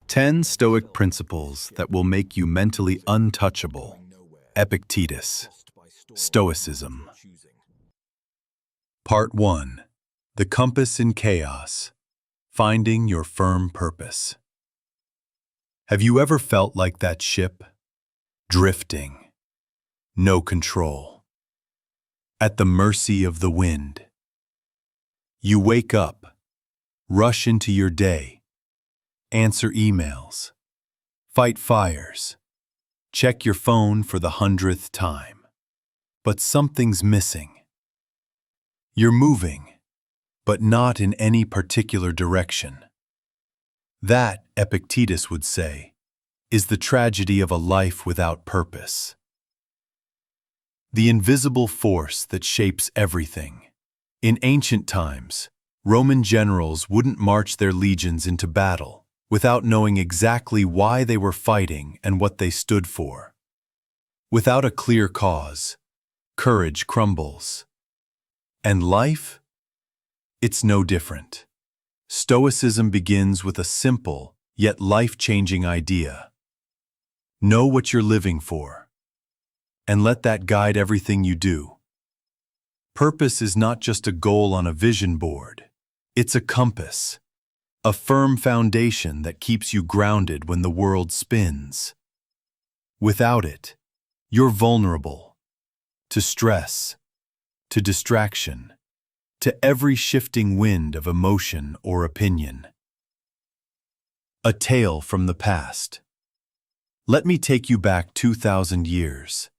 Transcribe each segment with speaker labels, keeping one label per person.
Speaker 1: 10 Stoic principles that will make you mentally untouchable. Epictetus. Stoicism. Part 1. The Compass in Chaos. Finding your firm purpose. Have you ever felt like that ship? Drifting. No control. At the mercy of the wind. You wake up, rush into your day, answer emails, fight fires, check your phone for the 100th time. But something's missing. You're moving, but not in any particular direction. That, Epictetus would say, is the tragedy of a life without purpose. The invisible force that shapes everything. In ancient times, Roman generals wouldn't march their legions into battle without knowing exactly why they were fighting and what they stood for. Without a clear cause, courage crumbles. And life? It's no different. Stoicism begins with a simple, yet life-changing idea. Know what you're living for, and let that guide everything you do. Purpose is not just a goal on a vision board. It's a compass, a firm foundation that keeps you grounded when the world spins. Without it, you're vulnerable to stress, to distraction, to every shifting wind of emotion or opinion. A tale from the past. Let me take you back 2,000 years.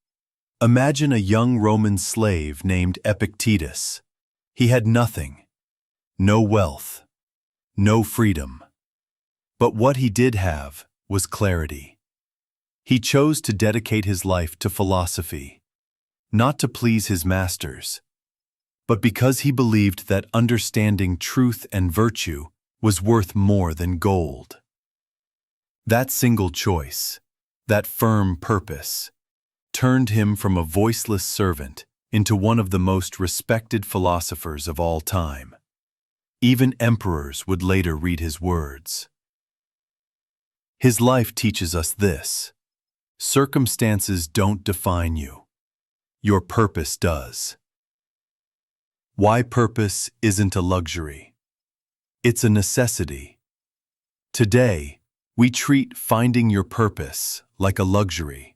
Speaker 1: Imagine a young Roman slave named Epictetus. He had nothing, no wealth, no freedom. But what he did have was clarity. He chose to dedicate his life to philosophy, not to please his masters, but because he believed that understanding truth and virtue was worth more than gold. That single choice, that firm purpose, turned him from a voiceless servant into one of the most respected philosophers of all time. Even emperors would later read his words. His life teaches us this: circumstances don't define you. Your purpose does. Why purpose isn't a luxury. It's a necessity. Today, we treat finding your purpose like a luxury,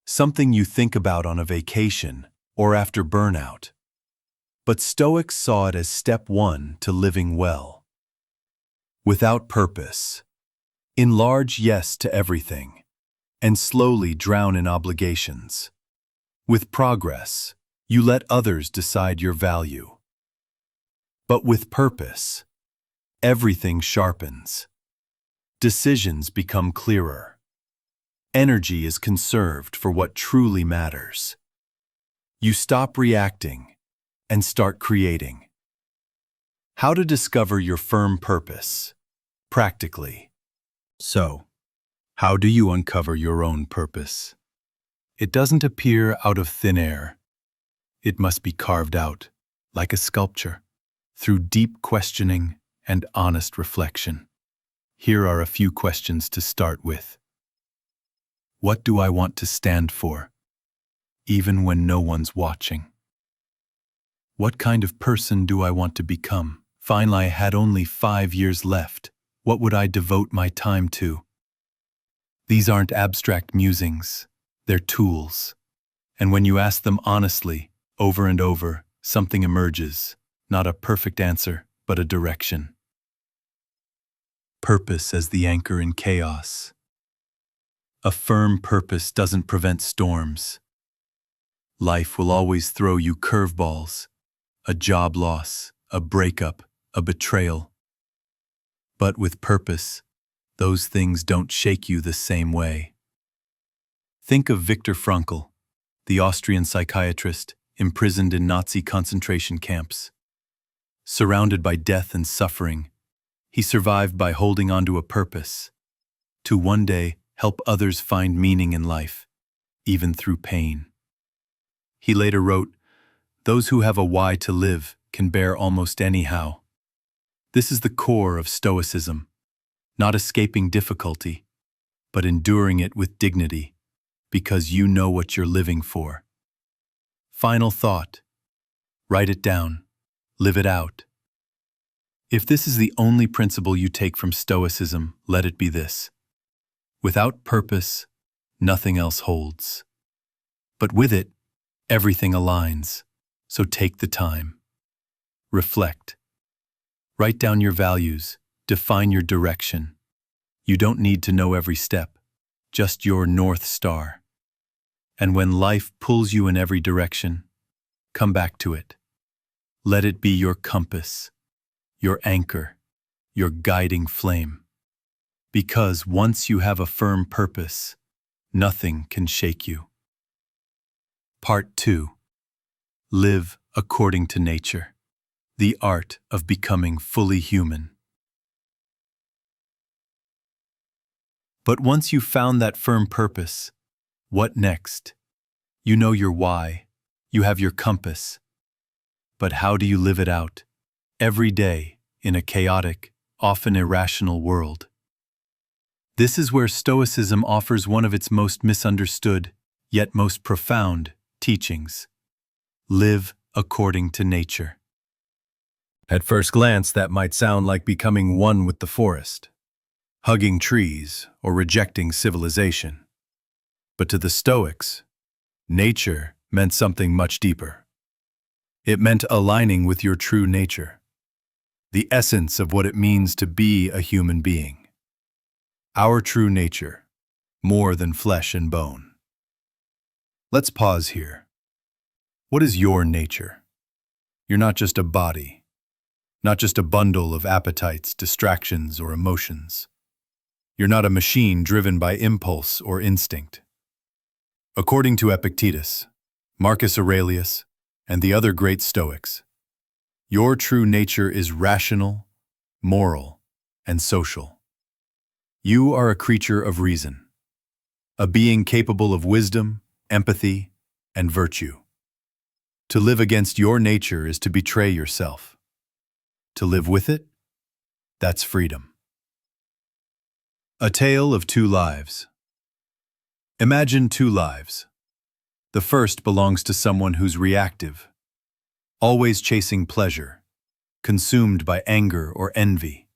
Speaker 1: something you think about on a vacation or after burnout. But Stoics saw it as step 1 to living well. Without purpose, enlarge yes to everything, and slowly drown in obligations. With progress, you let others decide your value. But with purpose, everything sharpens. Decisions become clearer. Energy is conserved for what truly matters. You stop reacting and start creating. How to discover your firm purpose, practically. So, how do you uncover your own purpose? It doesn't appear out of thin air. It must be carved out, like a sculpture, through deep questioning and honest reflection. Here are a few questions to start with. What do I want to stand for, even when no one's watching? What kind of person do I want to become? Finally, I had only 5 years left. What would I devote my time to? These aren't abstract musings. They're tools. And when you ask them honestly, over and over, something emerges. Not a perfect answer, but a direction. Purpose as the anchor in chaos. A firm purpose doesn't prevent storms. Life will always throw you curveballs, a job loss, a breakup, a betrayal. But with purpose, those things don't shake you the same way. Think of Viktor Frankl, the Austrian psychiatrist imprisoned in Nazi concentration camps. Surrounded by death and suffering, he survived by holding on to a purpose, to one day help others find meaning in life, even through pain. He later wrote, "Those who have a why to live can bear almost anyhow." This is the core of Stoicism, not escaping difficulty, but enduring it with dignity, because you know what you're living for. Final thought. Write it down. Live it out. If this is the only principle you take from Stoicism, let it be this. Without purpose, nothing else holds. But with it, everything aligns. So take the time. Reflect. Write down your values. Define your direction. You don't need to know every step, just your North Star. And when life pulls you in every direction, come back to it. Let it be your compass, your anchor, your guiding flame. Because once you have a firm purpose, nothing can shake you. Part 2. Live according to nature. The art of becoming fully human. But once you've found that firm purpose, what next? You know your why, you have your compass. But how do you live it out? Every day, in a chaotic, often irrational world. This is where Stoicism offers one of its most misunderstood, yet most profound, teachings. Live according to nature. At first glance, that might sound like becoming one with the forest, hugging trees, or rejecting civilization. But to the Stoics, nature meant something much deeper. It meant aligning with your true nature, the essence of what it means to be a human being. Our true nature, more than flesh and bone. Let's pause here. What is your nature? You're not just a body, not just a bundle of appetites, distractions, or emotions. You're not a machine driven by impulse or instinct. According to Epictetus, Marcus Aurelius, and the other great Stoics, your true nature is rational, moral, and social. You are a creature of reason, a being capable of wisdom, empathy, and virtue. To live against your nature is to betray yourself. To live with it, that's freedom. A tale of two lives. Imagine two lives. The first belongs to someone who's reactive, always chasing pleasure, consumed by anger or envy,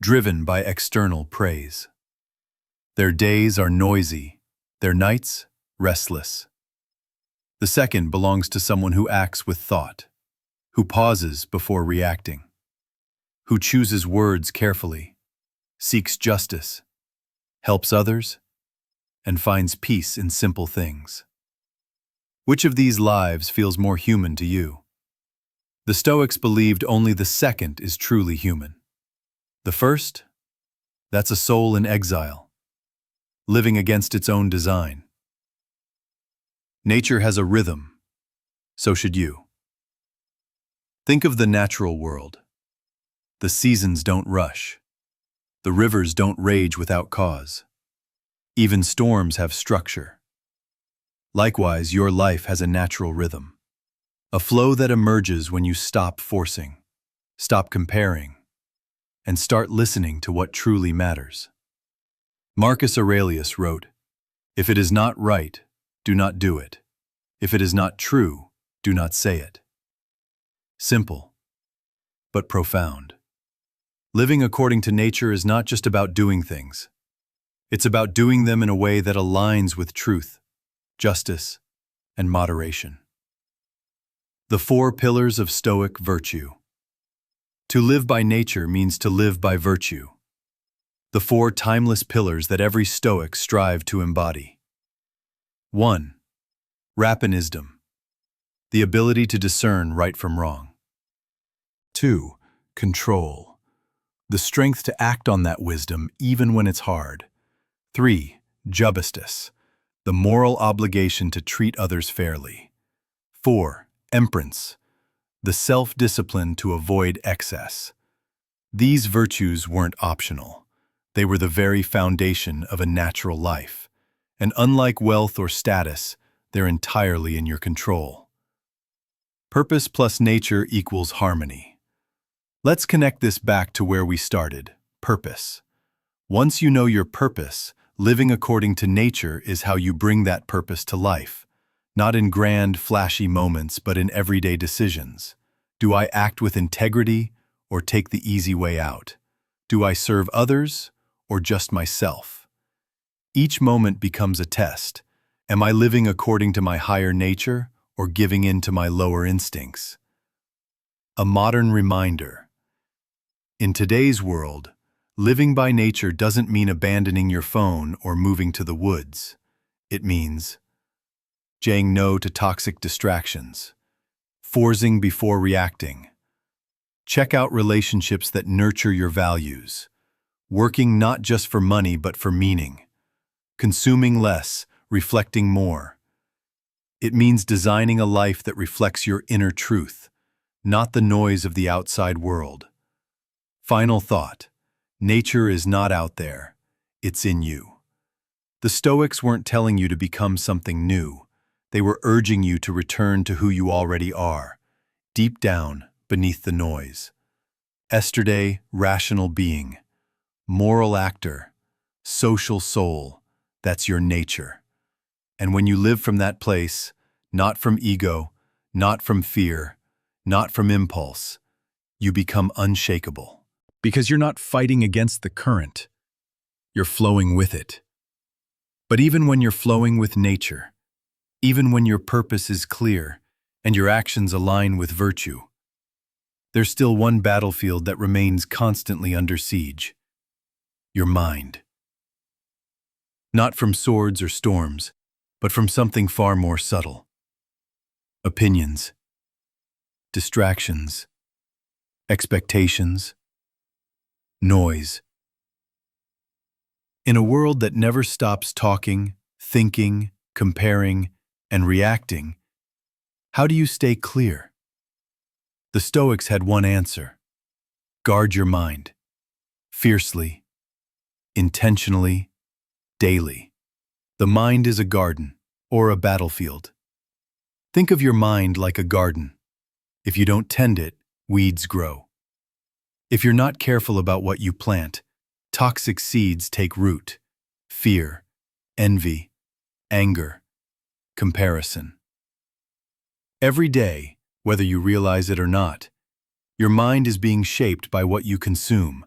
Speaker 1: driven by external praise. Their days are noisy, their nights restless. The second belongs to someone who acts with thought, who pauses before reacting, who chooses words carefully, seeks justice, helps others, and finds peace in simple things. Which of these lives feels more human to you? The Stoics believed only the second is truly human. The first? That's a soul in exile, living against its own design. Nature has a rhythm, so should you. Think of the natural world. The seasons don't rush. The rivers don't rage without cause. Even storms have structure. Likewise, your life has a natural rhythm, a flow that emerges when you stop forcing, stop comparing, and start listening to what truly matters. Marcus Aurelius wrote, "If it is not right, do not do it. If it is not true, do not say it." Simple, but profound. Living according to nature is not just about doing things. It's about doing them in a way that aligns with truth, justice, and moderation. The 4 pillars of Stoic virtue. To live by nature means to live by virtue. The 4 timeless pillars that every Stoic strive to embody. 1. Rapinidom, the ability to discern right from wrong. 2. Control, the strength to act on that wisdom even when it's hard. 3. Justice, the moral obligation to treat others fairly. 4. Temperance, the self-discipline to avoid excess. These virtues weren't optional. They were the very foundation of a natural life. And unlike wealth or status, they're entirely in your control. Purpose plus nature equals harmony. Let's connect this back to where we started, purpose. Once you know your purpose, living according to nature is how you bring that purpose to life. Not in grand, flashy moments, but in everyday decisions. Do I act with integrity or take the easy way out? Do I serve others or just myself? Each moment becomes a test. Am I living according to my higher nature or giving in to my lower instincts? A modern reminder. In today's world, living by nature doesn't mean abandoning your phone or moving to the woods. It means saying no to toxic distractions, forcing before reacting. Check out relationships that nurture your values, working not just for money but for meaning, consuming less, reflecting more. It means designing a life that reflects your inner truth, not the noise of the outside world. Final thought. Nature is not out there, it's in you. The Stoics weren't telling you to become something new. They were urging you to return to who you already are, deep down, beneath the noise. Yesterday, rational being, moral actor, social soul, that's your nature. And when you live from that place, not from ego, not from fear, not from impulse, you become unshakable. Because you're not fighting against the current, you're flowing with it. But even when you're flowing with nature, even when your purpose is clear and your actions align with virtue, there's still one battlefield that remains constantly under siege: your mind. Not from swords or storms, but from something far more subtle. Opinions, distractions, expectations, noise. In a world that never stops talking, thinking, comparing, and reacting, how do you stay clear? The Stoics had one answer: guard your mind, fiercely, intentionally, daily. The mind is a garden, or a battlefield. Think of your mind like a garden. If you don't tend it, weeds grow. If you're not careful about what you plant, toxic seeds take root: fear, envy, anger, comparison. Every day, whether you realize it or not, your mind is being shaped by what you consume,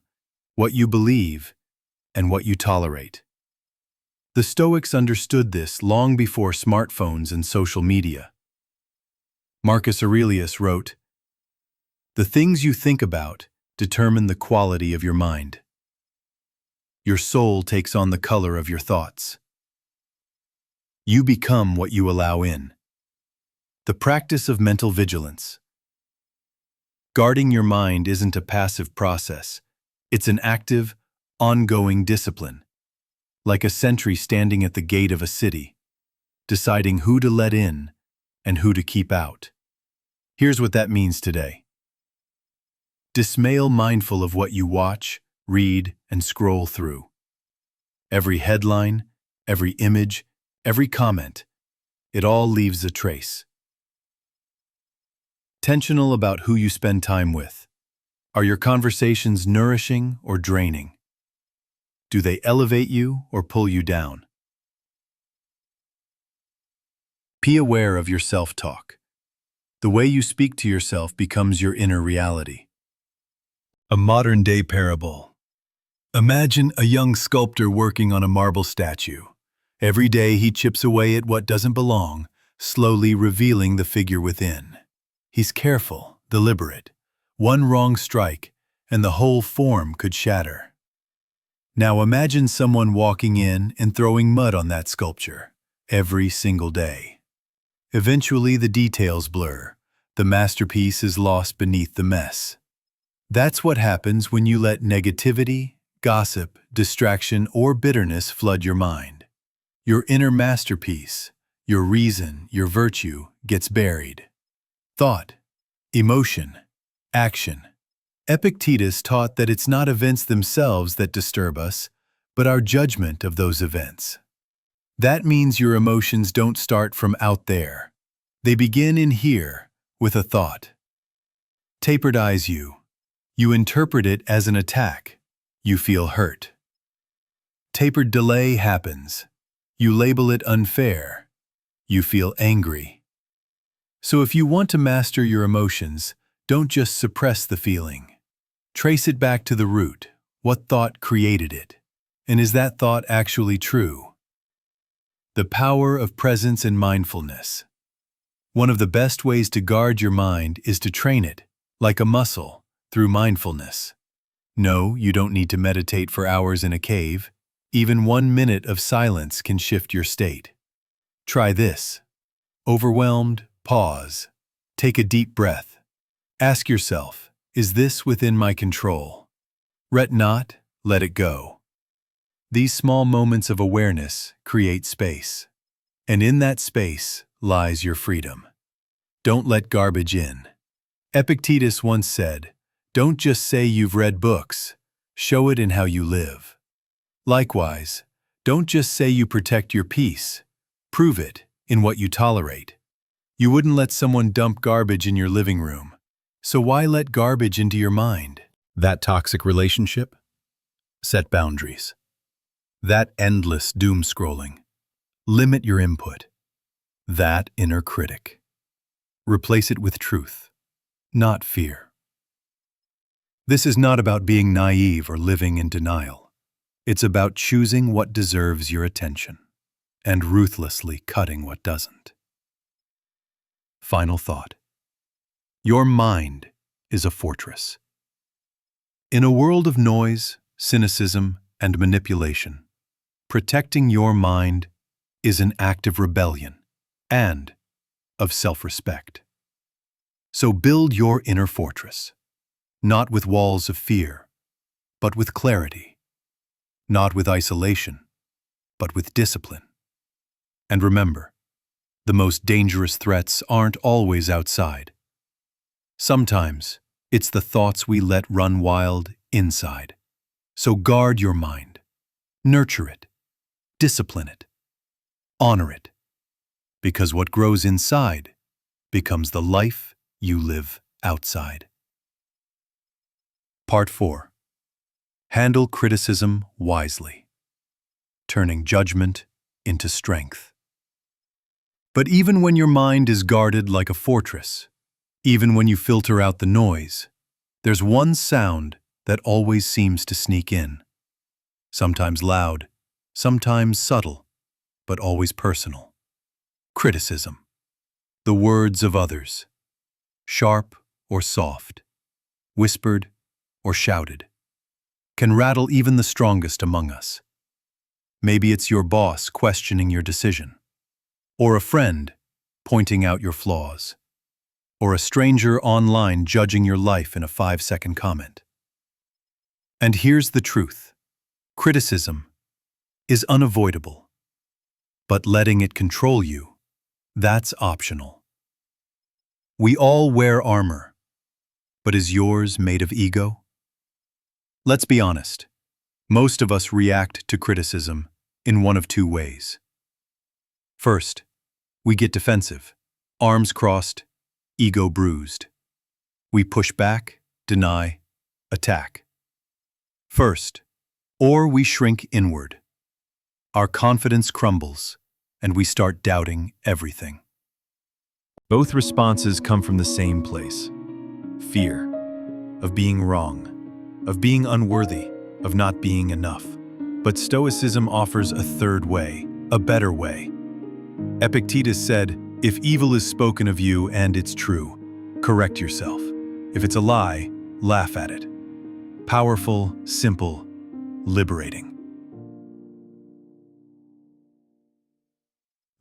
Speaker 1: what you believe, and what you tolerate. The Stoics understood this long before smartphones and social media. Marcus Aurelius wrote, "The things you think about determine the quality of your mind. Your soul takes on the color of your thoughts. You become what you allow in." The practice of mental vigilance. Guarding your mind isn't a passive process. It's an active, ongoing discipline, like a sentry standing at the gate of a city, deciding who to let in and who to keep out. Here's what that means today. Dismail mindful of what you watch, read, and scroll through. Every headline, every image, every comment, it all leaves a trace. Intentional about who you spend time with. Are your conversations nourishing or draining? Do they elevate you or pull you down? Be aware of your self-talk. The way you speak to yourself becomes your inner reality. A modern-day parable. Imagine a young sculptor working on a marble statue. Every day he chips away at what doesn't belong, slowly revealing the figure within. He's careful, deliberate. One wrong strike, and the whole form could shatter. Now imagine someone walking in and throwing mud on that sculpture, every single day. Eventually the details blur. The masterpiece is lost beneath the mess. That's what happens when you let negativity, gossip, distraction, or bitterness flood your mind. Your inner masterpiece, your reason, your virtue, gets buried. Thought, emotion, action. Epictetus taught that it's not events themselves that disturb us, but our judgment of those events. That means your emotions don't start from out there. They begin in here, with a thought. Tapered eyes you. You interpret it as an attack. You feel hurt. Tapered delay happens. You label it unfair. You feel angry. So if you want to master your emotions, don't just suppress the feeling. Trace it back to the root. What thought created it? And is that thought actually true? The power of presence and mindfulness. One of the best ways to guard your mind is to train it, like a muscle, through mindfulness. No, you don't need to meditate for hours in a cave. Even 1 minute of silence can shift your state. Try this. Overwhelmed, pause. Take a deep breath. Ask yourself, is this within my control? Let not, let it go. These small moments of awareness create space. And in that space lies your freedom. Don't let garbage in. Epictetus once said, don't just say you've read books, show it in how you live. Likewise, don't just say you protect your peace, prove it in what you tolerate. You wouldn't let someone dump garbage in your living room, so why let garbage into your mind? That toxic relationship? Set boundaries. That endless doom scrolling? Limit your input. That inner critic. Replace it with truth, not fear. This is not about being naive or living in denial. It's about choosing what deserves your attention and ruthlessly cutting what doesn't. Final thought. Your mind is a fortress. In a world of noise, cynicism, and manipulation, protecting your mind is an act of rebellion and of self-respect. So build your inner fortress, not with walls of fear, but with clarity, not with isolation, but with discipline. And remember, the most dangerous threats aren't always outside. Sometimes it's the thoughts we let run wild inside. So guard your mind, nurture it, discipline it, honor it, because what grows inside becomes the life you live outside. Part 4. Handle criticism wisely, turning judgment into strength. But even when your mind is guarded like a fortress, even when you filter out the noise, there's one sound that always seems to sneak in. Sometimes loud, sometimes subtle, but always personal. Criticism. The words of others. Sharp or soft, whispered or shouted, can rattle even the strongest among us. Maybe it's your boss questioning your decision, or a friend pointing out your flaws, or a stranger online judging your life in a 5-second comment. And here's the truth. Criticism is unavoidable, but letting it control you, that's optional. We all wear armor, but is yours made of ego? Let's be honest. Most of us react to criticism in one of two ways. First, we get defensive, arms crossed, ego bruised. We push back, deny, attack. First, or we shrink inward. Our confidence crumbles, and we start doubting everything. Both responses come from the same place. Fear of being wrong, of being unworthy, of not being enough. But Stoicism offers a third way, a better way. Epictetus said, if evil is spoken of you and it's true, correct yourself. If it's a lie, laugh at it. Powerful, simple, liberating.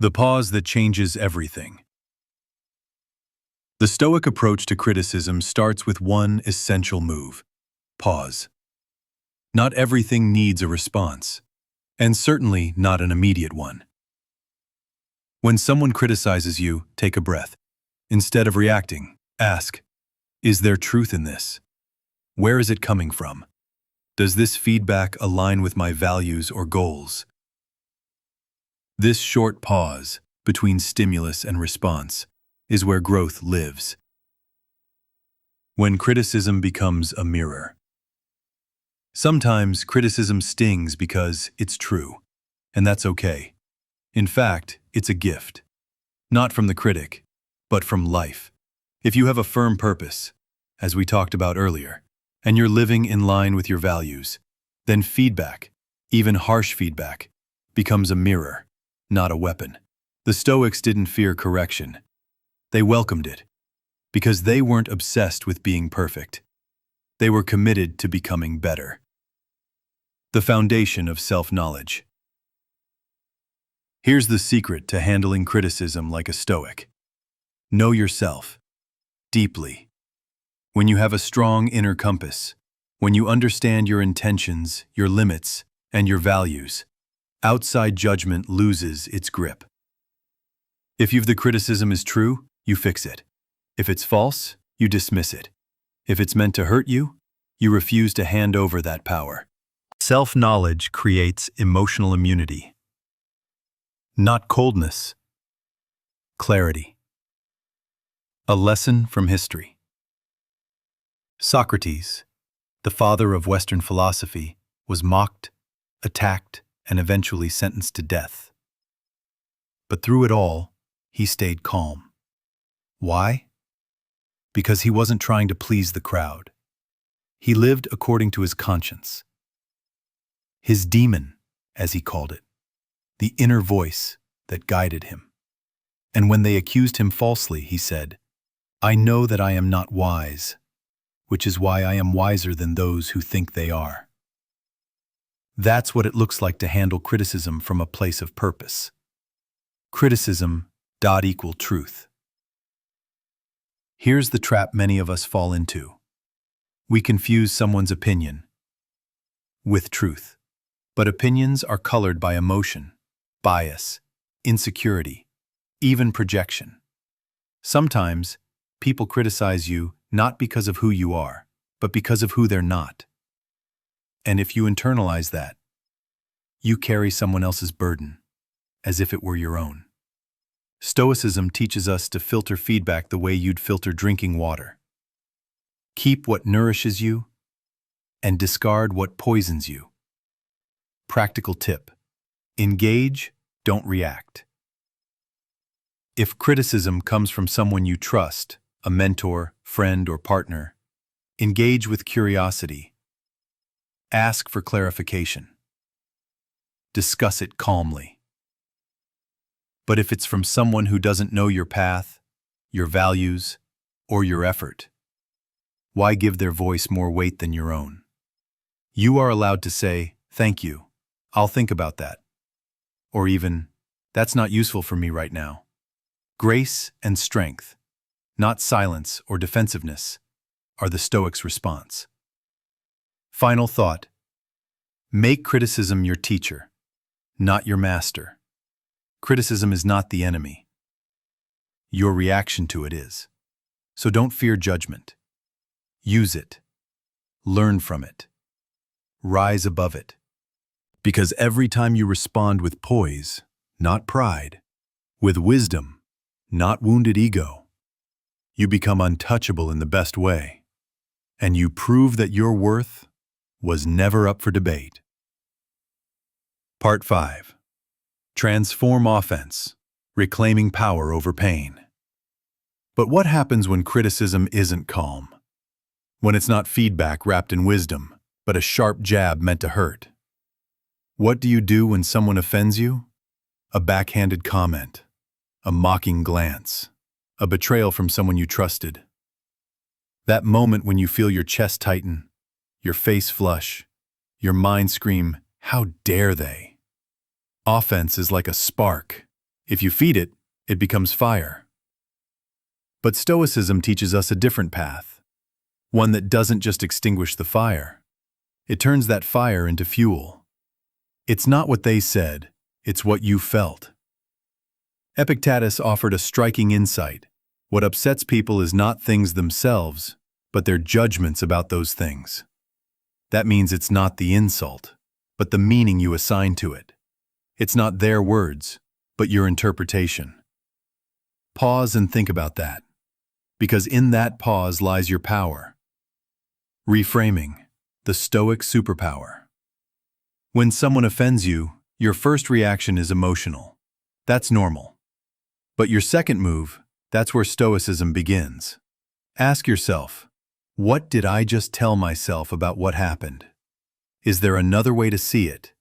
Speaker 1: The pause that changes everything. The Stoic approach to criticism starts with one essential move: pause. Not everything needs a response, and certainly not an immediate one. When someone criticizes you, take a breath. Instead of reacting, ask, is there truth in this? Where is it coming from? Does this feedback align with my values or goals? This short pause between stimulus and response is where growth lives. When criticism becomes a mirror. Sometimes criticism stings because it's true, and that's okay. In fact, it's a gift. Not from the critic, but from life. If you have a firm purpose, as we talked about earlier, and you're living in line with your values, then feedback, even harsh feedback, becomes a mirror, not a weapon. The Stoics didn't fear correction. They welcomed it, because they weren't obsessed with being perfect. They were committed to becoming better. The foundation of self-knowledge. Here's the secret to handling criticism like a Stoic. Know yourself deeply. When you have a strong inner compass, when you understand your intentions, your limits, and your values, outside judgment loses its grip. If the criticism is true, you fix it. If it's false, you dismiss it. If it's meant to hurt you, you refuse to hand over that power. Self-knowledge creates emotional immunity. Not coldness, clarity. A lesson from history. Socrates, the father of Western philosophy, was mocked, attacked, and eventually sentenced to death. But through it all, he stayed calm. Why? Because he wasn't trying to please the crowd. He lived according to his conscience. His demon, as he called it, the inner voice that guided him. And when they accused him falsely, he said, "I know that I am not wise, which is why I am wiser than those who think they are." That's what it looks like to handle criticism from a place of purpose. Criticism = truth. Here's the trap many of us fall into. We confuse someone's opinion with truth. But opinions are colored by emotion, bias, insecurity, even projection. Sometimes, people criticize you not because of who you are, but because of who they're not. And if you internalize that, you carry someone else's burden, as if it were your own. Stoicism teaches us to filter feedback the way you'd filter drinking water. Keep what nourishes you, and discard what poisons you. Practical tip: engage, don't react. If criticism comes from someone you trust, a mentor, friend, or partner, engage with curiosity. Ask for clarification. Discuss it calmly. But if it's from someone who doesn't know your path, your values, or your effort, why give their voice more weight than your own? You are allowed to say, "Thank you. I'll think about that." Or even, "That's not useful for me right now." Grace and strength, not silence or defensiveness, are the Stoics' response. Final thought: make criticism your teacher, not your master. Criticism is not the enemy. Your reaction to it is. So don't fear judgment. Use it. Learn from it. Rise above it. Because every time you respond with poise, not pride, with wisdom, not wounded ego, you become untouchable in the best way, and you prove that your worth was never up for debate. Part 5. Transform offense, reclaiming power over pain. But what happens when criticism isn't calm? When it's not feedback wrapped in wisdom, but a sharp jab meant to hurt? What do you do when someone offends you? A backhanded comment, a mocking glance, a betrayal from someone you trusted. That moment when you feel your chest tighten, your face flush, your mind scream, "How dare they?" Offense is like a spark. If you feed it, it becomes fire. But Stoicism teaches us a different path, one that doesn't just extinguish the fire. It turns that fire into fuel. It's not what they said, it's what you felt. Epictetus offered a striking insight. What upsets people is not things themselves, but their judgments about those things. That means it's not the insult, but the meaning you assign to it. It's not their words, but your interpretation. Pause and think about that, because in that pause lies your power. Reframing, The Stoic superpower. When someone offends you, your first reaction is emotional. That's normal. But your second move, that's where Stoicism begins. Ask yourself, what did I just tell myself about what happened? Is there another way to see it?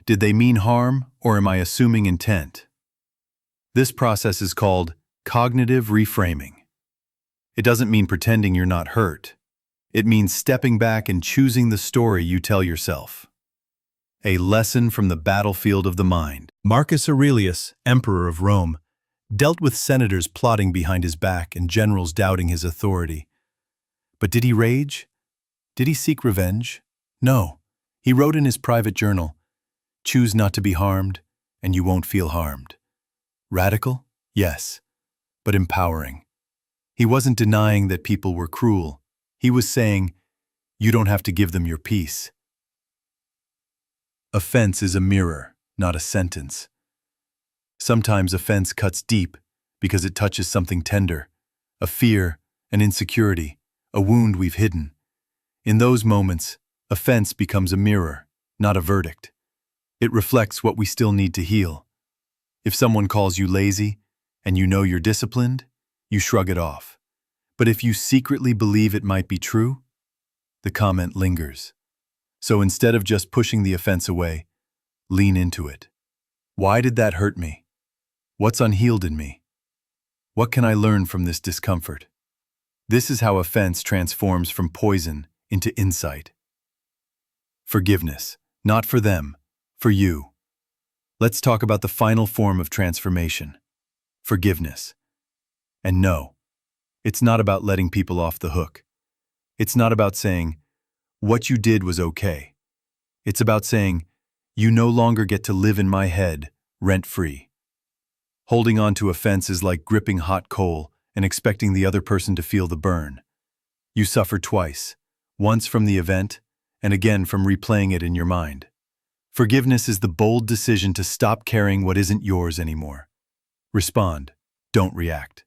Speaker 1: Did they mean harm, or am I assuming intent? This process is called cognitive reframing. It doesn't mean pretending you're not hurt. It means stepping back and choosing the story you tell yourself. A lesson from the battlefield of the mind. Marcus Aurelius, emperor of Rome, dealt with senators plotting behind his back and generals doubting his authority. But did he rage? Did he seek revenge? No. He wrote in his private journal, "Choose not to be harmed, and you won't feel harmed." Radical? Yes, but empowering. He wasn't denying that people were cruel. He was saying, you don't have to give them your peace. Offense is a mirror, not a sentence. Sometimes offense cuts deep because it touches something tender, a fear, an insecurity, a wound we've hidden. In those moments, offense becomes a mirror, not a verdict. It reflects what we still need to heal. If someone calls you lazy and you know you're disciplined, you shrug it off. But if you secretly believe it might be true, the comment lingers. So instead of just pushing the offense away, lean into it. Why did that hurt me? What's unhealed in me? What can I learn from this discomfort? This is how offense transforms from poison into insight. Forgiveness, not for them, for you. Let's talk about the final form of transformation, forgiveness. And no, it's not about letting people off the hook. It's not about saying, what you did was okay. It's about saying, you no longer get to live in my head, rent-free. Holding on to offense is like gripping hot coal and expecting the other person to feel the burn. You suffer twice, once from the event, and again from replaying it in your mind. Forgiveness is the bold decision to stop carrying what isn't yours anymore. Respond, don't react.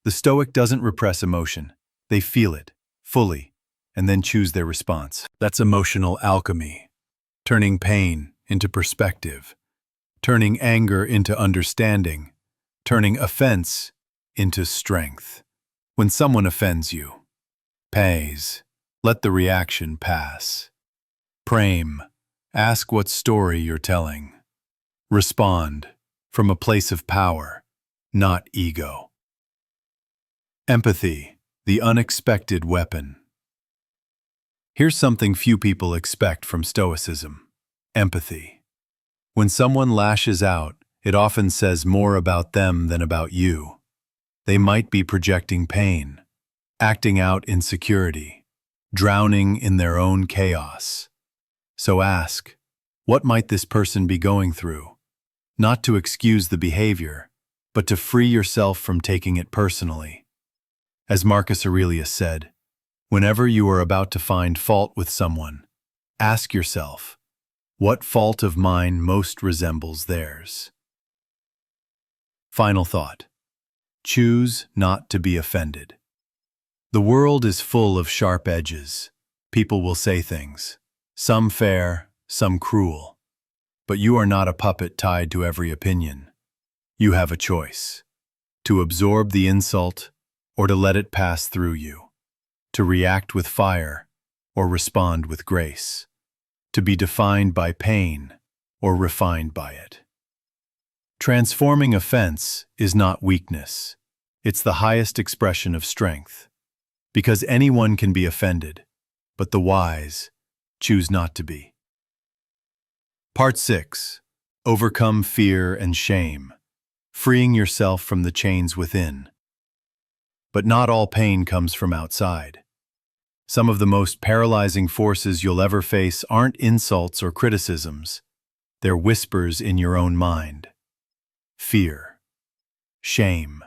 Speaker 1: The Stoic doesn't repress emotion. They feel it, fully, and then choose their response. That's emotional alchemy, turning pain into perspective, turning anger into understanding, turning offense into strength. When someone offends you, pause, let the reaction pass. Prame, ask what story you're telling. Respond from a place of power, not ego. Empathy, the unexpected weapon. Here's something few people expect from Stoicism: empathy. When someone lashes out, it often says more about them than about you. They might be projecting pain, acting out insecurity, drowning in their own chaos. So ask, what might this person be going through? Not to excuse the behavior, but to free yourself from taking it personally. As Marcus Aurelius said, whenever you are about to find fault with someone, ask yourself, what fault of mine most resembles theirs? Final thought. Choose not to be offended. The world is full of sharp edges. People will say things, some fair, some cruel. But you are not a puppet tied to every opinion. You have a choice: to absorb the insult or to let it pass through you, to react with fire or respond with grace, to be defined by pain or refined by it. Transforming offense is not weakness. It's the highest expression of strength. Because anyone can be offended, but the wise choose not to be. Part 6. Overcome fear and shame, freeing yourself from the chains within. But not all pain comes from outside. Some of the most paralyzing forces you'll ever face aren't insults or criticisms. They're whispers in your own mind. Fear. Shame.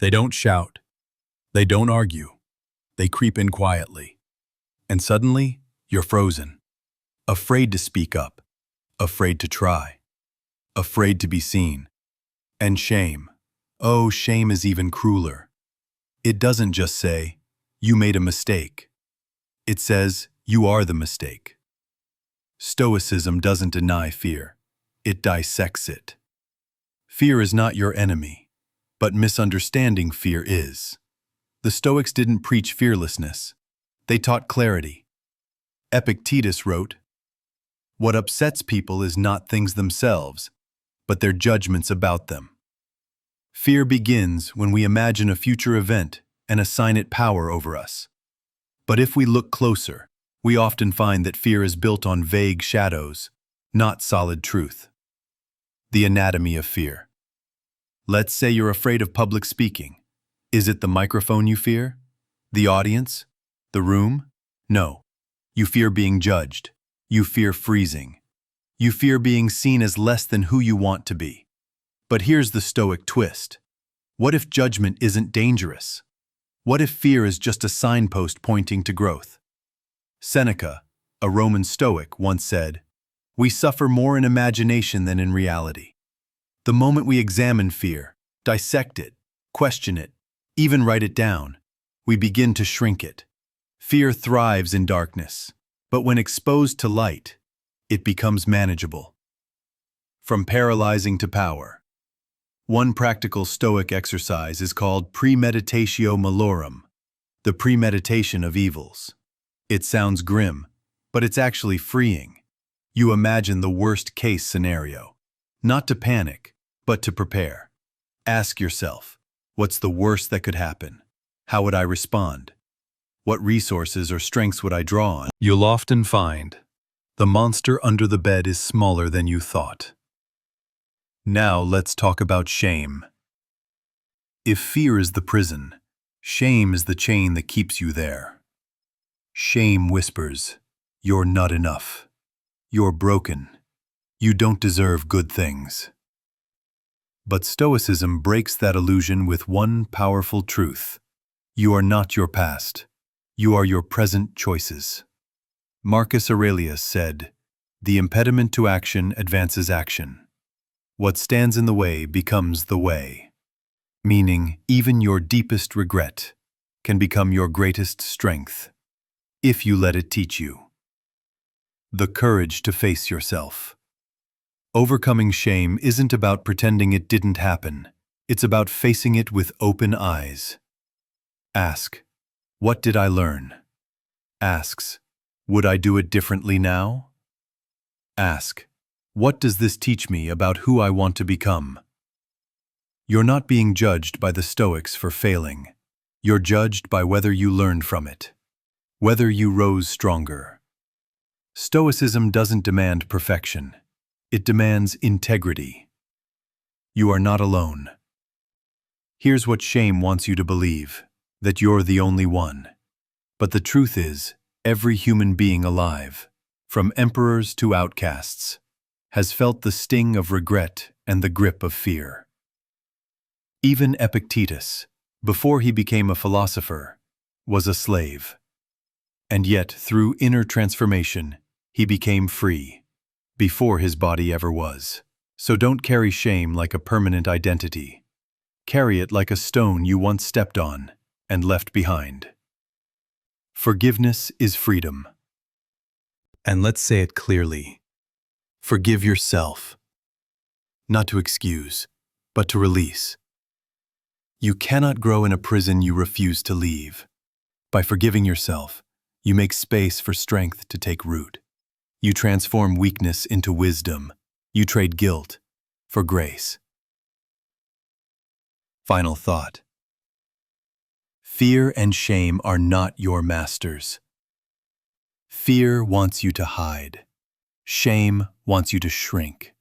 Speaker 1: They don't shout. They don't argue. They creep in quietly. And suddenly, you're frozen. Afraid to speak up. Afraid to try. Afraid to be seen. And shame. Oh, shame is even crueler. It doesn't just say, you made a mistake. It says, You are the mistake. Stoicism doesn't deny fear. It dissects it. Fear is not your enemy, but misunderstanding fear is. The Stoics didn't preach fearlessness. They taught clarity. Epictetus wrote, "What upsets people is not things themselves, but their judgments about them." Fear begins when we imagine a future event and assign it power over us. But if we look closer, we often find that fear is built on vague shadows, not solid truth. The anatomy of fear. Let's say you're afraid of public speaking. Is it the microphone you fear? The audience? The room? No. You fear being judged. You fear freezing. You fear being seen as less than who you want to be. But here's the Stoic twist. What if judgment isn't dangerous? What if fear is just a signpost pointing to growth? Seneca, a Roman Stoic, once said, "We suffer more in imagination than in reality." The moment we examine fear, dissect it, question it, even write it down, we begin to shrink it. Fear thrives in darkness, but when exposed to light, it becomes manageable. From paralyzing to power. One practical Stoic exercise is called premeditatio malorum, the premeditation of evils. It sounds grim, but it's actually freeing. You imagine the worst-case scenario, not to panic, but to prepare. Ask yourself, what's the worst that could happen? How would I respond? What resources or strengths would I draw on? You'll often find the monster under the bed is smaller than you thought. Now let's talk about shame. If fear is the prison, shame is the chain that keeps you there. Shame whispers, "You're not enough. You're broken. You don't deserve good things." But Stoicism breaks that illusion with one powerful truth. You are not your past. You are your present choices. Marcus Aurelius said, "The impediment to action advances action. What stands in the way becomes the way." Meaning, even your deepest regret can become your greatest strength, if you let it teach you. The courage to face yourself. Overcoming shame isn't about pretending it didn't happen. It's about facing it with open eyes. Ask, "What did I learn?" Asks, "Would I do it differently now?" Ask, "What does this teach me about who I want to become?" You're not being judged by the Stoics for failing. You're judged by whether you learned from it, whether you rose stronger. Stoicism doesn't demand perfection. It demands integrity. You are not alone. Here's what shame wants you to believe, that you're the only one. But the truth is, every human being alive, from emperors to outcasts, has felt the sting of regret and the grip of fear. Even Epictetus, before he became a philosopher, was a slave. And yet, through inner transformation, he became free, before his body ever was. So don't carry shame like a permanent identity. Carry it like a stone you once stepped on and left behind. Forgiveness is freedom. And let's say it clearly. Forgive yourself. Not to excuse, but to release. You cannot grow in a prison you refuse to leave. By forgiving yourself, you make space for strength to take root. You transform weakness into wisdom. You trade guilt for grace. Final thought. Fear and shame are not your masters. Fear wants you to hide. Shame wants you to shrink.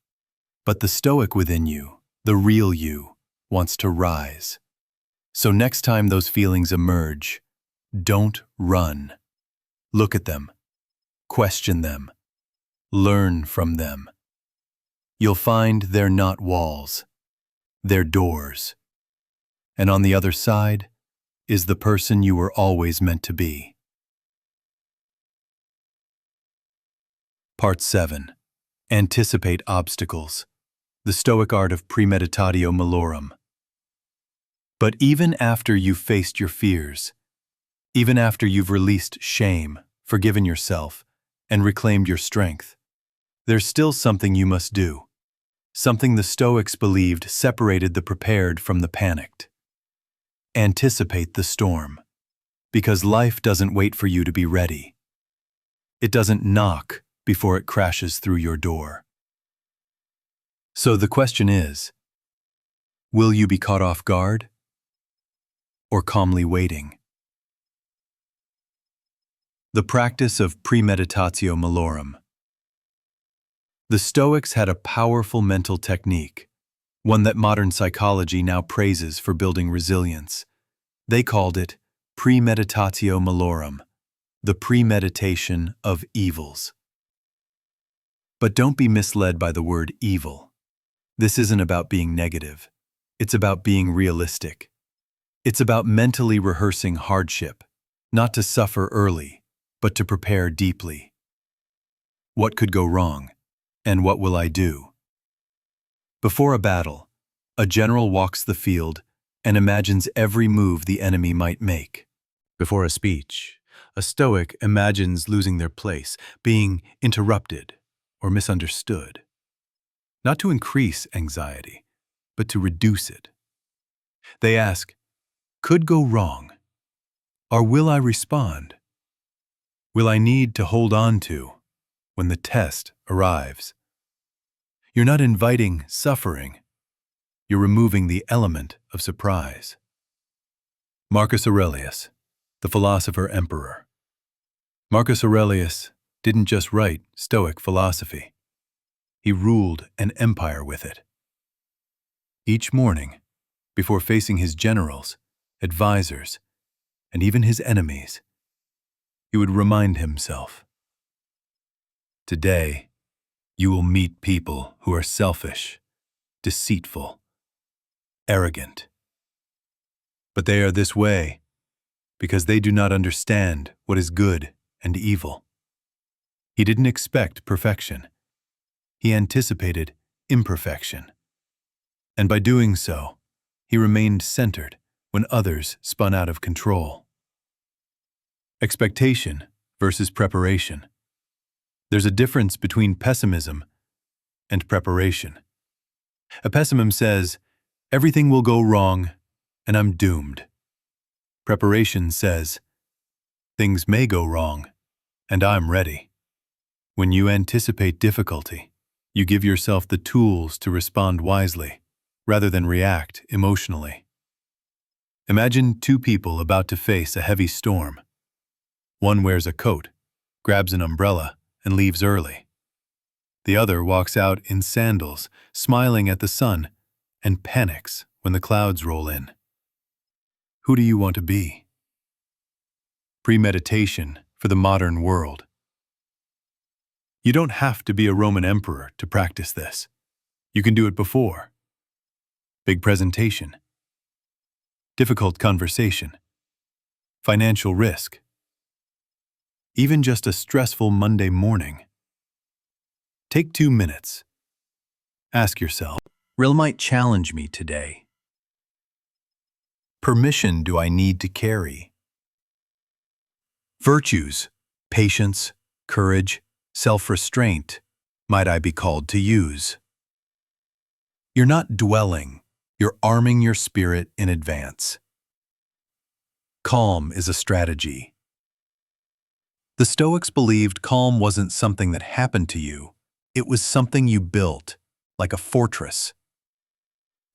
Speaker 1: But the Stoic within you, the real you, wants to rise. So next time those feelings emerge, don't run. Look at them. Question them. Learn from them. You'll find they're not walls. They're doors. And on the other side is the person you were always meant to be. Part 7. Anticipate obstacles. The Stoic art of premeditatio malorum. But even after you've faced your fears, even after you've released shame, forgiven yourself, and reclaimed your strength, there's still something you must do. Something the Stoics believed separated the prepared from the panicked. Anticipate the storm. Because life doesn't wait for you to be ready. It doesn't knock before it crashes through your door. So the question is, will you be caught off guard or calmly waiting? The practice of premeditatio malorum. The Stoics had a powerful mental technique, one that modern psychology now praises for building resilience. They called it premeditatio malorum, the premeditation of evils. But don't be misled by the word evil. This isn't about being negative. It's about being realistic. It's about mentally rehearsing hardship, not to suffer early, but to prepare deeply. What could go wrong? And what will I do? Before a battle, a general walks the field and imagines every move the enemy might make. Before a speech, a Stoic imagines losing their place, being interrupted or misunderstood. Not to increase anxiety, but to reduce it. They ask, could go wrong? Or will I respond? Will I need to hold on to when the test arrives? You're not inviting suffering. You're removing the element of surprise. Marcus Aurelius, the philosopher emperor. Marcus Aurelius didn't just write Stoic philosophy. He ruled an empire with it. Each morning, before facing his generals, advisors, and even his enemies, he would remind himself, today, you will meet people who are selfish, deceitful, arrogant. But they are this way because they do not understand what is good and evil. He didn't expect perfection. He anticipated imperfection. And by doing so, he remained centered when others spun out of control. Expectation versus preparation. There's a difference between pessimism and preparation. A pessimist says, everything will go wrong and I'm doomed. Preparation says, things may go wrong and I'm ready. When you anticipate difficulty, you give yourself the tools to respond wisely, rather than react emotionally. Imagine two people about to face a heavy storm. One wears a coat, grabs an umbrella, and leaves early. The other walks out in sandals, smiling at the sun, and panics when the clouds roll in. Who do you want to be? Premeditation for the modern world. You don't have to be a Roman emperor to practice this. You can do it before. Big presentation. Difficult conversation. Financial risk. Even just a stressful Monday morning. Take 2 minutes. Ask yourself, Will might challenge me today? Permission do I need to carry? Virtues, patience, courage, self-restraint, might I be called to use? You're not dwelling, you're arming your spirit in advance. Calm is a strategy. The Stoics believed calm wasn't something that happened to you, it was something you built, like a fortress.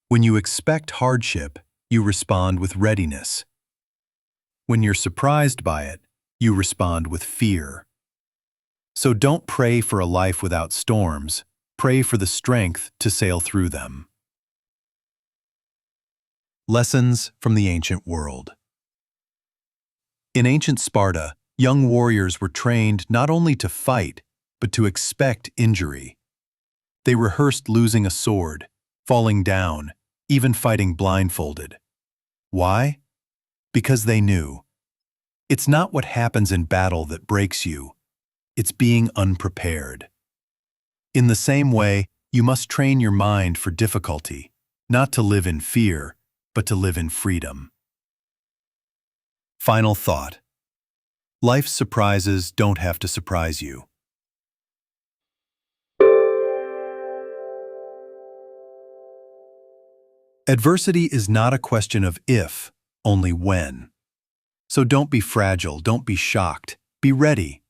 Speaker 1: When you expect hardship, you respond with readiness. When you're surprised by it, you respond with fear. So don't pray for a life without storms, pray for the strength to sail through them. Lessons from the ancient world. In ancient Sparta, young warriors were trained not only to fight, but to expect injury. They rehearsed losing a sword, falling down, even fighting blindfolded. Why? Because they knew. It's not what happens in battle that breaks you. It's being unprepared. In the same way, you must train your mind for difficulty, not to live in fear, but to live in freedom. Final thought. Life's surprises don't have to surprise you. Adversity is not a question of if, only when. So don't be fragile, don't be shocked, be ready.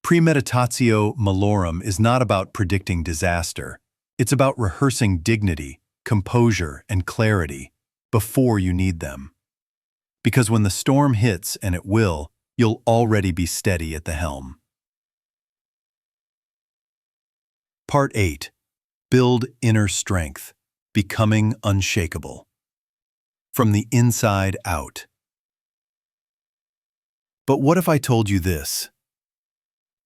Speaker 1: Premeditatio malorum is not about predicting disaster. It's about rehearsing dignity, composure, and clarity before you need them. Because when the storm hits, and it will, you'll already be steady at the helm. Part 8. Build inner strength, becoming unshakable. From the inside out. But what if I told you this?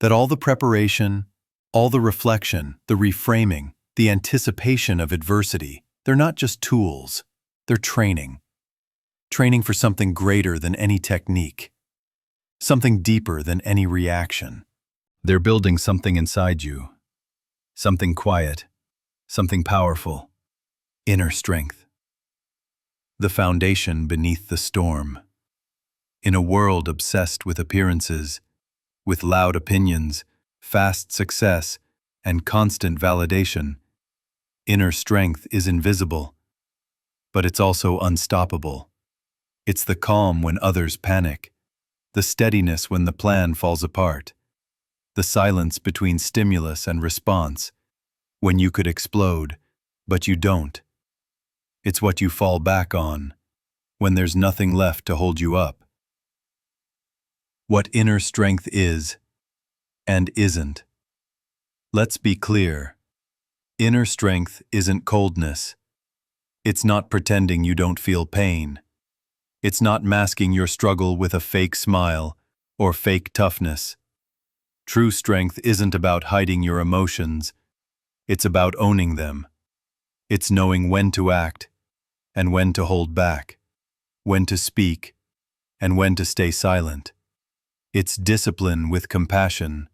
Speaker 1: That all the preparation, all the reflection, the reframing, the anticipation of adversity, they're not just tools, they're training. Training for something greater than any technique. Something deeper than any reaction. They're building something inside you. Something quiet, something powerful. Inner strength. The foundation beneath the storm. In a world obsessed with appearances, with loud opinions, fast success, and constant validation, inner strength is invisible, but it's also unstoppable. It's the calm when others panic, the steadiness when the plan falls apart, the silence between stimulus and response, when you could explode, but you don't. It's what you fall back on, when there's nothing left to hold you up. What inner strength is, and isn't. Let's be clear. Inner strength isn't coldness. It's not pretending you don't feel pain. It's not masking your struggle with a fake smile or fake toughness. True strength isn't about hiding your emotions. It's about owning them. It's knowing when to act and when to hold back, when to speak and when to stay silent. It's discipline with compassion,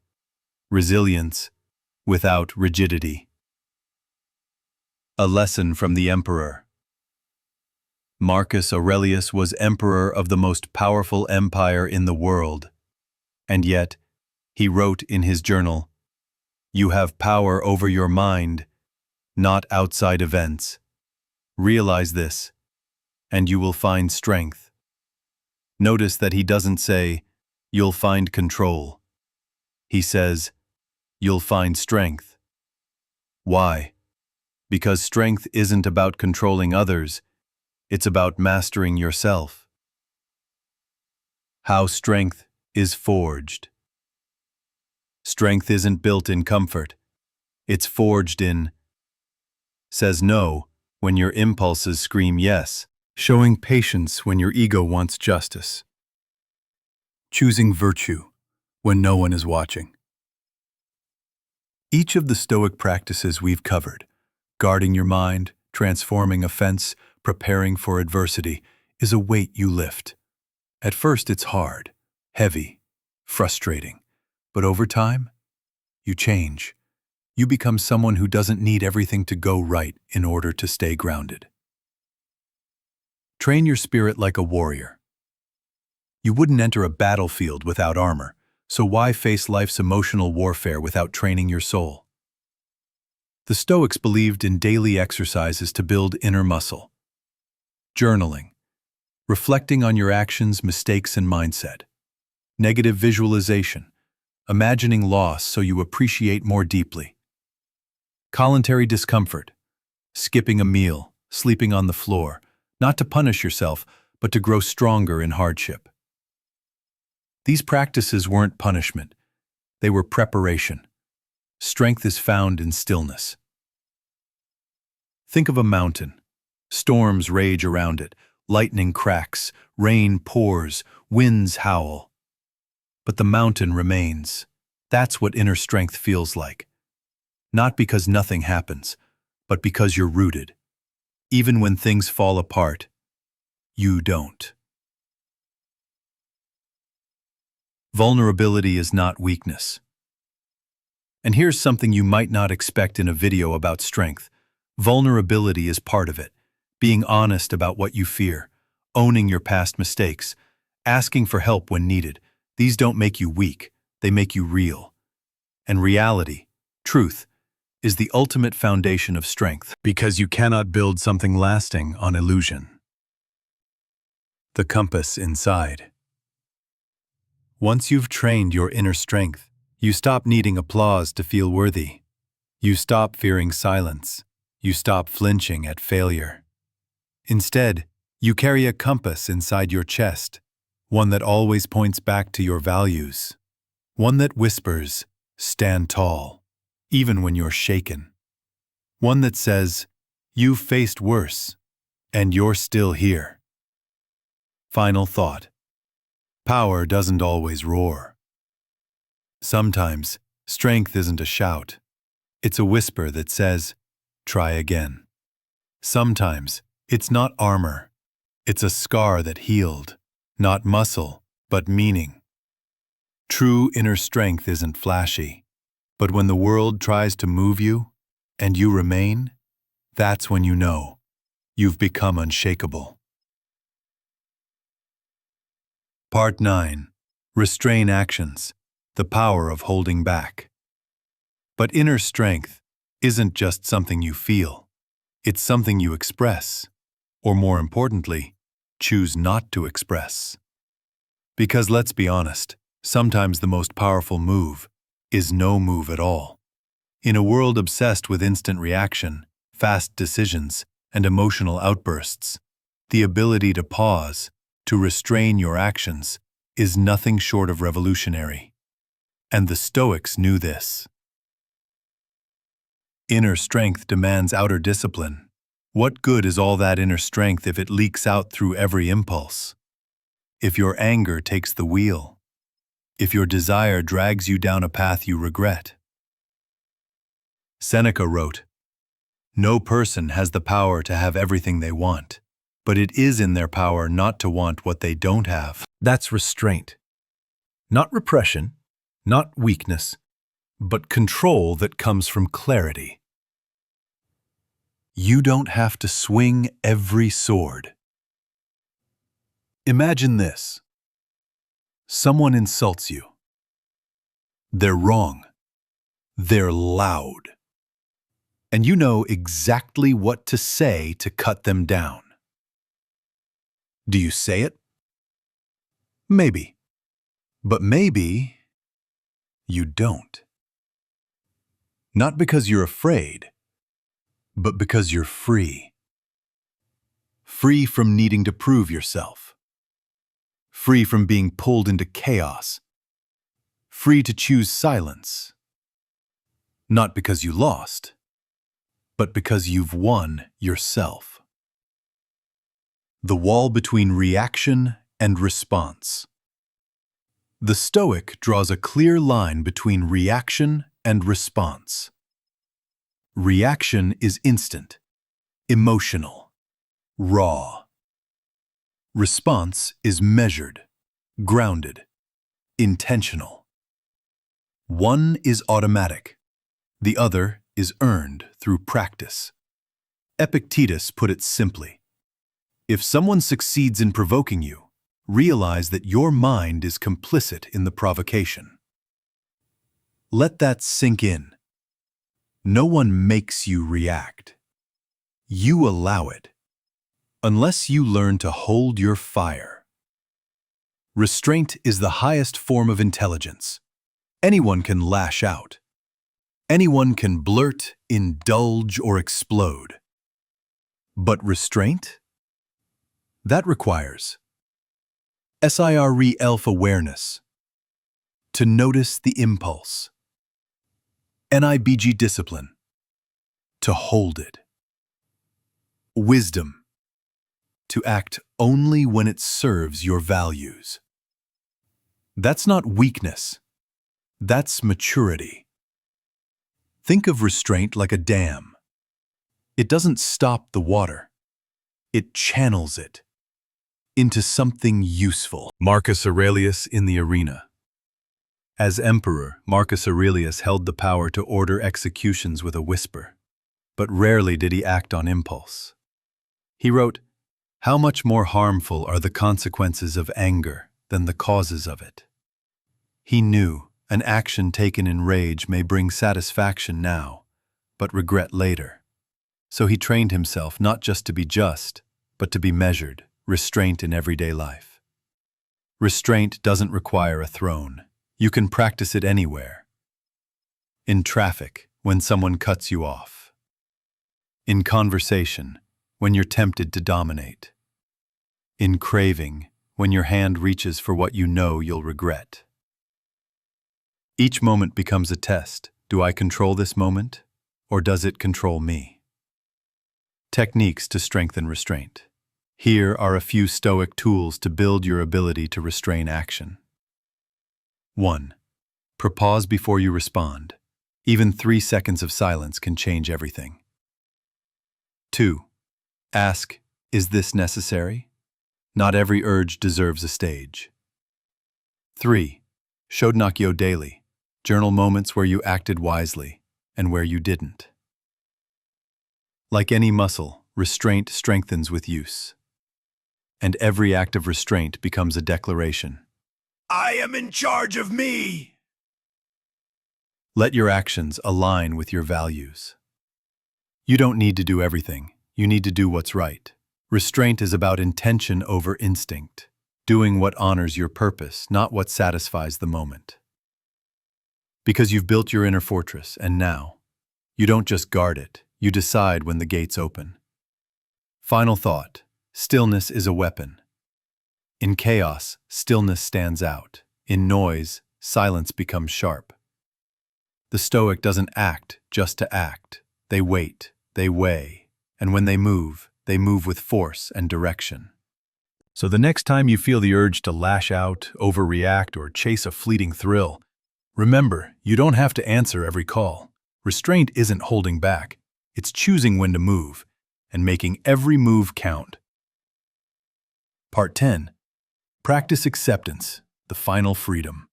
Speaker 1: resilience without rigidity. A lesson from the emperor. Marcus Aurelius was emperor of the most powerful empire in the world, and yet, he wrote in his journal, "You have power over your mind, not outside events. Realize this, and you will find strength." Notice that he doesn't say, "You'll find control." He says, "You'll find strength." Why? Because strength isn't about controlling others, it's about mastering yourself. How strength is forged. Strength isn't built in comfort. It's forged in says no when your impulses scream yes, showing patience when your ego wants justice, choosing virtue when no one is watching. Each of the Stoic practices we've covered, guarding your mind, transforming offense, preparing for adversity, is a weight you lift. At first it's hard, heavy, frustrating, but over time, you change. You become someone who doesn't need everything to go right in order to stay grounded. Train your spirit like a warrior. You wouldn't enter a battlefield without armor, so why face life's emotional warfare without training your soul? The Stoics believed in daily exercises to build inner muscle. Journaling, reflecting on your actions, mistakes, and mindset. Negative visualization, imagining loss so you appreciate more deeply. Voluntary discomfort, skipping a meal, sleeping on the floor, not to punish yourself, but to grow stronger in hardship. These practices weren't punishment, they were preparation. Strength is found in stillness. Think of a mountain. Storms rage around it, lightning cracks, rain pours, winds howl. But the mountain remains. That's what inner strength feels like. Not because nothing happens, but because you're rooted. Even when things fall apart, you don't. Vulnerability is not weakness. And here's something you might not expect in a video about strength. Vulnerability is part of it. Being honest about what you fear, owning your past mistakes, asking for help when needed, These don't make you weak, they make you real. And reality, truth, is the ultimate foundation of strength, because you cannot build something lasting on illusion. The compass inside. Once you've trained your inner strength, you stop needing applause to feel worthy. You stop fearing silence. You stop flinching at failure. Instead, you carry a compass inside your chest, one that always points back to your values, one that whispers, "Stand tall," even when you're shaken. One that says, "You've faced worse, and you're still here." Final thought. Power doesn't always roar. Sometimes, strength isn't a shout. It's a whisper that says, "Try again." Sometimes, it's not armor. It's a scar that healed, not muscle, but meaning. True inner strength isn't flashy, but when the world tries to move you, and you remain, that's when you know you've become unshakable. Part 9. Restrain actions, the power of holding back. But inner strength isn't just something you feel. It's something you express, or more importantly, choose not to express. Because let's be honest, sometimes the most powerful move is no move at all. In a world obsessed with instant reaction, fast decisions, and emotional outbursts, the ability to pause, to restrain your actions, is nothing short of revolutionary. And the Stoics knew this. Inner strength demands outer discipline. What good is all that inner strength if it leaks out through every impulse? If your anger takes the wheel? If your desire drags you down a path you regret? Seneca wrote, "No person has the power to have everything they want, but it is in their power not to want what they don't have." That's restraint. Not repression, not weakness, but control that comes from clarity. You don't have to swing every sword. Imagine this. Someone insults you. They're wrong. They're loud. And you know exactly what to say to cut them down. Do you say it? Maybe. But maybe you don't. Not because you're afraid, but because you're free. Free from needing to prove yourself. Free from being pulled into chaos. Free to choose silence. Not because you lost, but because you've won yourself. The wall between reaction and response. The Stoic draws a clear line between reaction and response. Reaction is instant, emotional, raw. Response is measured, grounded, intentional. One is automatic, the other is earned through practice. Epictetus put it simply: if someone succeeds in provoking you, realize that your mind is complicit in the provocation. Let that sink in. No one makes you react. You allow it, unless you learn to hold your fire. Restraint is the highest form of intelligence. Anyone can lash out. Anyone can blurt, indulge, or explode. But restraint? That requires self-awareness, to notice the impulse. NIBG discipline, to hold it. Wisdom, to act only when it serves your values. That's not weakness. That's maturity. Think of restraint like a dam. It doesn't stop the water. It channels it into something useful. Marcus Aurelius in the arena. As emperor, Marcus Aurelius held the power to order executions with a whisper, but rarely did he act on impulse. He wrote, "How much more harmful are the consequences of anger than the causes of it?" He knew an action taken in rage may bring satisfaction now, but regret later. So he trained himself not just to be just, but to be measured, restraint in everyday life. Restraint doesn't require a throne. You can practice it anywhere. In traffic, when someone cuts you off. In conversation, when you're tempted to dominate. In craving, when your hand reaches for what you know you'll regret. Each moment becomes a test. Do I control this moment, or does it control me? Techniques to strengthen restraint. Here are a few Stoic tools to build your ability to restrain action. 1. Pause before you respond. Even 3 seconds of silence can change everything. 2. Ask, is this necessary? Not every urge deserves a stage. 3. Shodnakyo daily. Journal moments where you acted wisely and where you didn't. Like any muscle, restraint strengthens with use. And every act of restraint becomes a declaration. I am in charge of me! Let your actions align with your values. You don't need to do everything. You need to do what's right. Restraint is about intention over instinct, doing what honors your purpose, not what satisfies the moment. Because you've built your inner fortress, and now, you don't just guard it, you decide when the gates open. Final thought, stillness is a weapon. In chaos, stillness stands out. In noise, silence becomes sharp. The Stoic doesn't act just to act. They wait, they weigh, and when they move with force and direction. So the next time you feel the urge to lash out, overreact, or chase a fleeting thrill, remember, you don't have to answer every call. Restraint isn't holding back. It's choosing when to move, and making every move count. Part 10. Practice acceptance, the final freedom.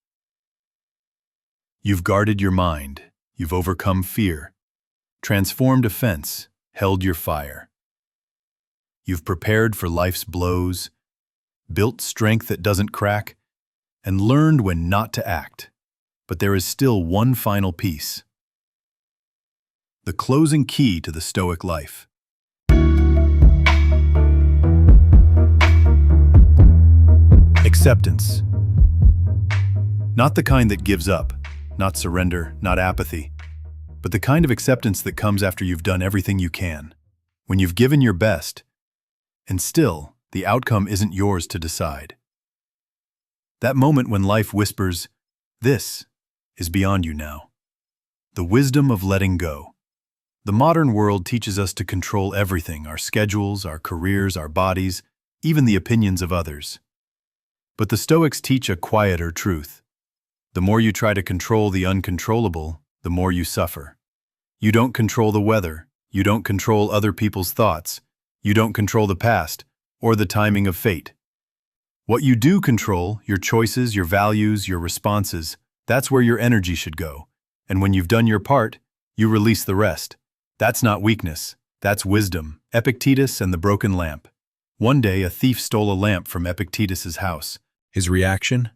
Speaker 1: You've guarded your mind. You've overcome fear. Transformed offense, held your fire. You've prepared for life's blows, built strength that doesn't crack, and learned when not to act. But there is still one final piece. The closing key to the Stoic life. Acceptance. Not the kind that gives up, not surrender, not apathy, but the kind of acceptance that comes after you've done everything you can, when you've given your best, and still, the outcome isn't yours to decide. That moment when life whispers, "This is beyond you now." The wisdom of letting go. The modern world teaches us to control everything, our schedules, our careers, our bodies, even the opinions of others. But the Stoics teach a quieter truth. The more you try to control the uncontrollable, the more you suffer. You don't control the weather, you don't control other people's thoughts, you don't control the past, or the timing of fate. What you do control, your choices, your values, your responses, that's where your energy should go. And when you've done your part, you release the rest. That's not weakness, that's wisdom. Epictetus and the broken lamp. One day, a thief stole a lamp from Epictetus's house. His reaction?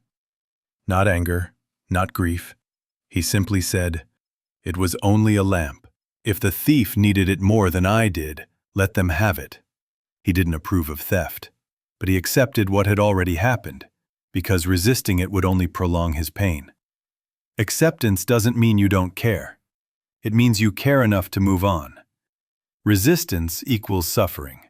Speaker 1: Not anger, not grief. He simply said, "It was only a lamp. If the thief needed it more than I did, let them have it." He didn't approve of theft, but he accepted what had already happened, because resisting it would only prolong his pain. Acceptance doesn't mean you don't care. It means you care enough to move on. Resistance equals suffering.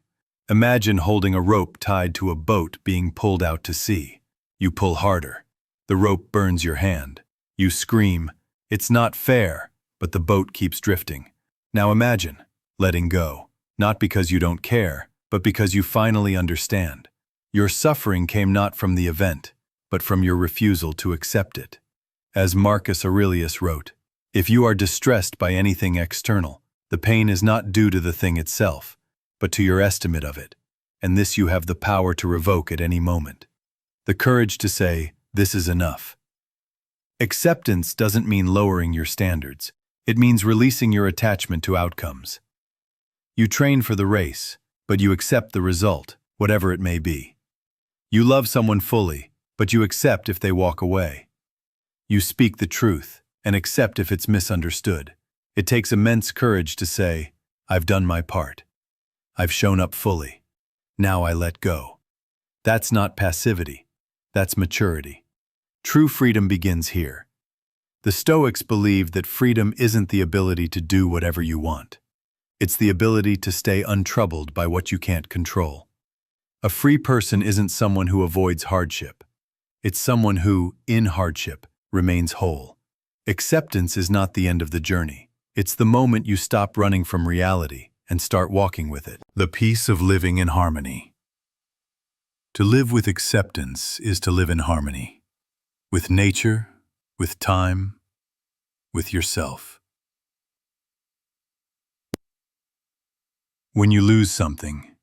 Speaker 1: Imagine holding a rope tied to a boat being pulled out to sea. You pull harder. The rope burns your hand. You scream, "It's not fair," but the boat keeps drifting. Now imagine letting go, not because you don't care, but because you finally understand. Your suffering came not from the event, but from your refusal to accept it. As Marcus Aurelius wrote, "If you are distressed by anything external, the pain is not due to the thing itself, but to your estimate of it, and this you have the power to revoke at any moment. The courage to say, 'This is enough.'" Acceptance doesn't mean lowering your standards. It means releasing your attachment to outcomes. You train for the race, but you accept the result, whatever it may be. You love someone fully, but you accept if they walk away. You speak the truth and accept if it's misunderstood. It takes immense courage to say, I've done my part. I've shown up fully. Now I let go. That's not passivity. That's maturity. True freedom begins here. The Stoics believed that freedom isn't the ability to do whatever you want. It's the ability to stay untroubled by what you can't control. A free person isn't someone who avoids hardship. It's someone who, in hardship, remains whole. Acceptance is not the end of the journey. It's the moment you stop running from reality and start walking with it. The peace of living in harmony. To live with acceptance is to live in harmony. With nature, with time, with yourself. When you lose something,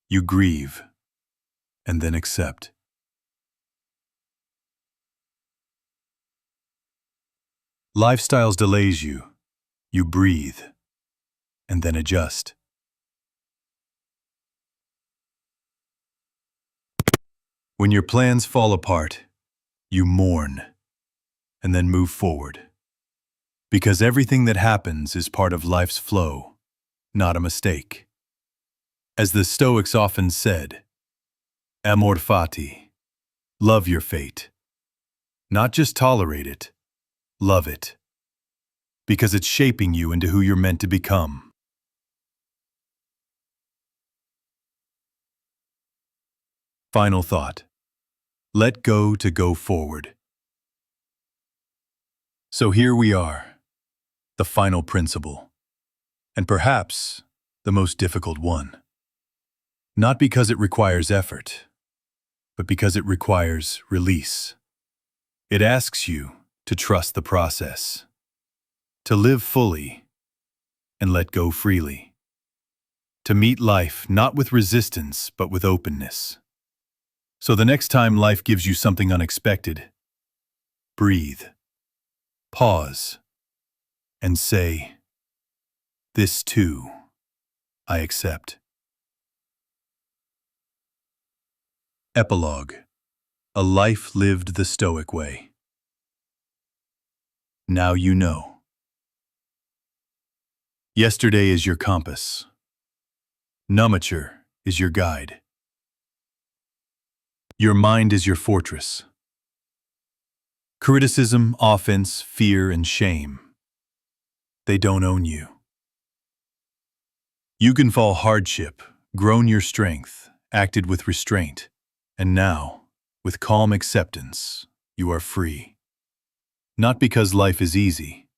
Speaker 1: you grieve and then accept. Lifestyles delays you. You breathe and then adjust. When your plans fall apart, you mourn and then move forward. Because everything that happens is part of life's flow, not a mistake. As the Stoics often said, amor fati, love your fate. Not just tolerate it, love it. Because it's shaping you into who you're meant to become. Final thought. Let go to go forward. So here we are, the final principle, and perhaps the most difficult one. Not because it requires effort, but because it requires release. It asks you to trust the process, to live fully and let go freely, to meet life not with resistance but with openness. So the next time life gives you something unexpected, breathe, pause, and say, this too, I accept. Epilogue. A life lived the Stoic way. Now you know. Yesterday is your compass. Numature is your guide. Your mind is your fortress. Criticism, offense, fear, and shame. They don't own you. You can fall hardship, grown your strength, acted with restraint, and now, with calm acceptance, you are free. Not because life is easy,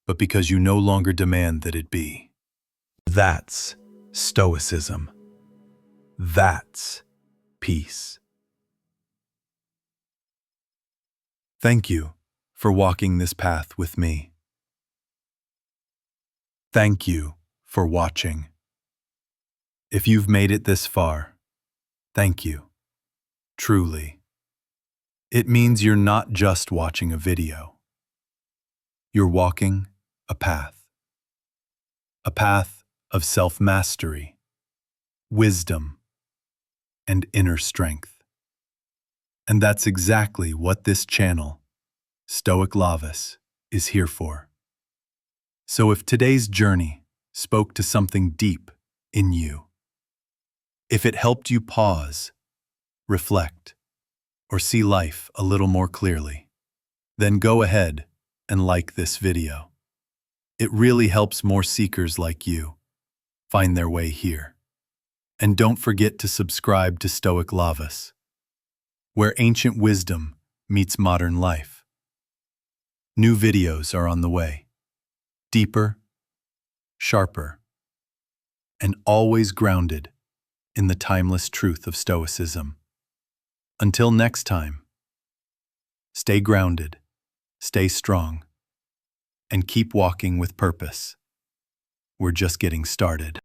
Speaker 1: but because you no longer demand that it be. That's Stoicism. That's peace. Thank you for walking this path with me. Thank you for watching. If you've made it this far, thank you. Truly. It means you're not just watching a video. You're walking a path. A path of self-mastery, wisdom, and inner strength. And that's exactly what this channel, Stoic Lavas, is here for. So if today's journey spoke to something deep in you, if it helped you pause, reflect, or see life a little more clearly, then go ahead and like this video. It really helps more seekers like you find their way here. And don't forget to subscribe to Stoic Lavas, where ancient wisdom meets modern life. New videos are on the way. Deeper, sharper, and always grounded in the timeless truth of Stoicism. Until next time, stay grounded, stay strong, and keep walking with purpose. We're just getting started.